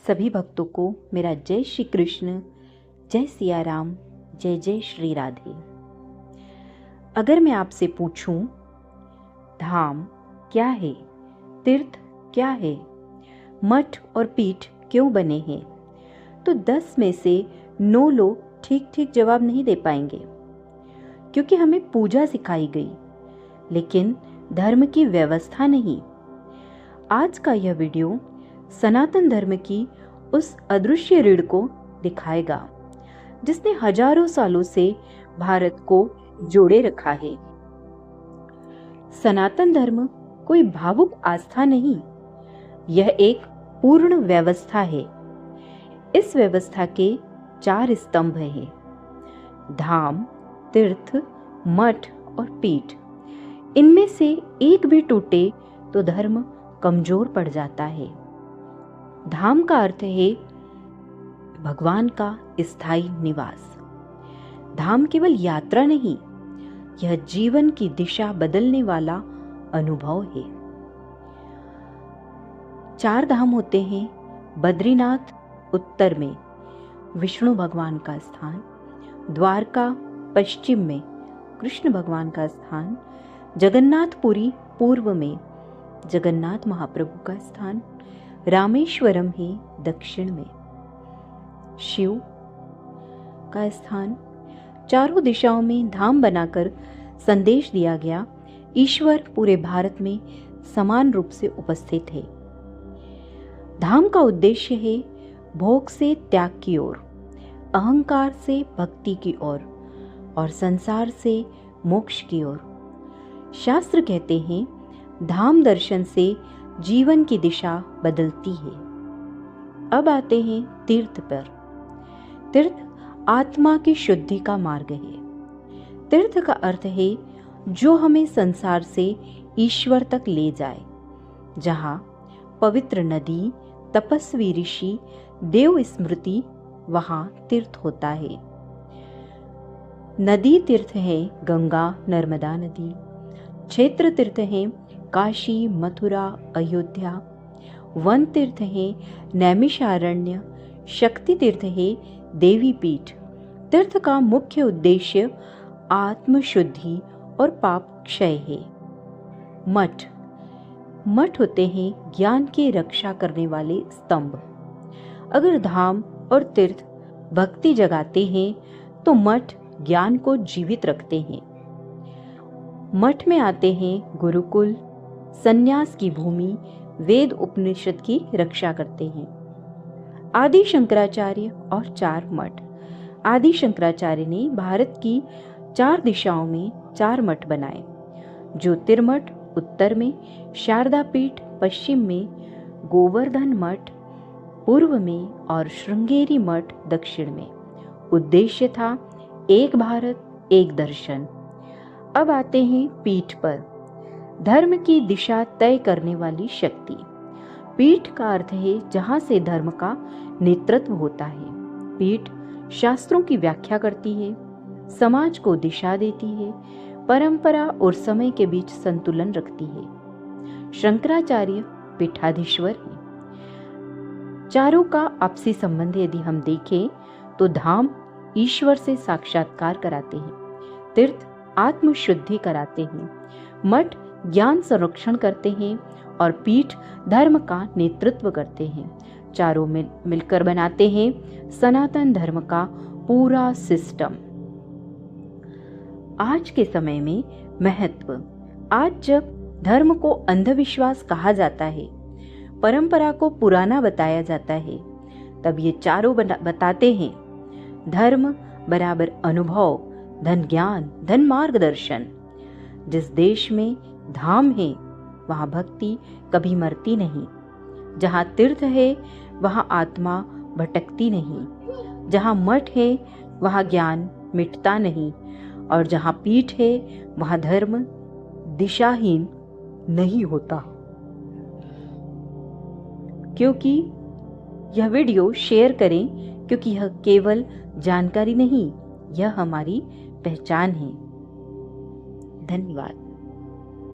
सभी भक्तों को मेरा जय श्री कृष्ण, जय सिया राम, जय जय श्री राधे। अगर मैं आपसे पूछूं धाम क्या है, तीर्थ क्या है, मठ और पीठ क्यों बने हैं, तो 10 में से 9 लोग ठीक ठीक जवाब नहीं दे पाएंगे, क्योंकि हमें पूजा सिखाई गई लेकिन धर्म की व्यवस्था नहीं। आज का यह वीडियो सनातन धर्म की उस अदृश्य रीढ़ को दिखाएगा जिसने हजारों सालों से भारत को जोड़े रखा है। सनातन धर्म कोई भावुक आस्था नहीं, यह एक पूर्ण व्यवस्था है। इस व्यवस्था के 4 स्तंभ हैं: धाम, तीर्थ, मठ और पीठ। इनमें से एक भी टूटे तो धर्म कमजोर पड़ जाता है। धाम का अर्थ है भगवान का स्थायी निवास। धाम केवल यात्रा नहीं, यह जीवन की दिशा बदलने वाला अनुभव है। 4 धाम होते हैं: बद्रीनाथ उत्तर में विष्णु भगवान का स्थान, द्वारका पश्चिम में कृष्ण भगवान का स्थान, जगन्नाथपुरी पूर्व में जगन्नाथ महाप्रभु का स्थान, रामेश्वरम है दक्षिण में शिव का स्थान। चारों दिशाओं में धाम बनाकर संदेश दिया गया, ईश्वर पूरे भारत में समान रूप से उपस्थित है। धाम का उद्देश्य है भोग से त्याग की ओर, अहंकार से भक्ति की ओर और संसार से मोक्ष की ओर। शास्त्र कहते हैं धाम दर्शन से जीवन की दिशा बदलती है। अब आते हैं तीर्थ पर। तीर्थ आत्मा की शुद्धि का मार्ग है। तीर्थ का अर्थ है जो हमें संसार से ईश्वर तक ले जाए, जहां पवित्र नदी, तपस्वी ऋषि, देव स्मृति, वहां तीर्थ होता है। नदी तीर्थ है गंगा नर्मदा नदी, क्षेत्र तीर्थ है काशी मथुरा अयोध्या, वन तीर्थ है नैमिषारण्य, शक्ति तीर्थ है देवी पीठ। तीर्थ का मुख्य उद्देश्य आत्मशुद्धि और पाप क्षय है। मठ मठ होते हैं ज्ञान की रक्षा करने वाले स्तंभ। अगर धाम और तीर्थ भक्ति जगाते हैं तो मठ ज्ञान को जीवित रखते हैं। मठ में आते हैं गुरुकुल, संन्यास की भूमि, वेद उपनिषद की रक्षा करते हैं। आदि शंकराचार्य और 4 मठ। आदि शंकराचार्य ने भारत की 4 दिशाओं में 4 मठ बनाए: ज्योतिर्मठ उत्तर में, शारदा पीठ पश्चिम में, गोवर्धन मठ पूर्व में और श्रृंगेरी मठ दक्षिण में। उद्देश्य था एक भारत एक दर्शन। अब आते हैं पीठ पर। धर्म की दिशा तय करने वाली शक्ति। पीठ का अर्थ है जहां से धर्म का नेतृत्व होता है। पीठ शास्त्रों की व्याख्या करती है, समाज को दिशा देती है, परंपरा और समय के बीच संतुलन रखती है। शंकराचार्य पीठाधीश्वर हैं। चारों का आपसी संबंध यदि हम देखें तो धाम ईश्वर से साक्षात्कार कराते हैं, तीर्थ आत्मशुद्धि कराते हैं, मठ ज्ञान संरक्षण करते हैं और पीठ धर्म का नेतृत्व करते हैं। चारों मिलकर बनाते हैं सनातन धर्म का पूरा सिस्टम। आज के समय में महत्व। आज जब धर्म को अंधविश्वास कहा जाता है, परंपरा को पुराना बताया जाता है, तब ये चारों बताते हैं धर्म बराबर अनुभव, धन ज्ञान, धन मार्गदर्शन। जिस देश में धाम है वहां भक्ति कभी मरती नहीं। जहां तीर्थ है वहां आत्मा भटकती नहीं। जहां मठ है वहां ज्ञान मिटता नहीं। और जहां पीठ है वहां धर्म दिशाहीन नहीं होता। क्योंकि यह वीडियो शेयर करें, क्योंकि यह केवल जानकारी नहीं, यह हमारी पहचान है। धन्यवाद।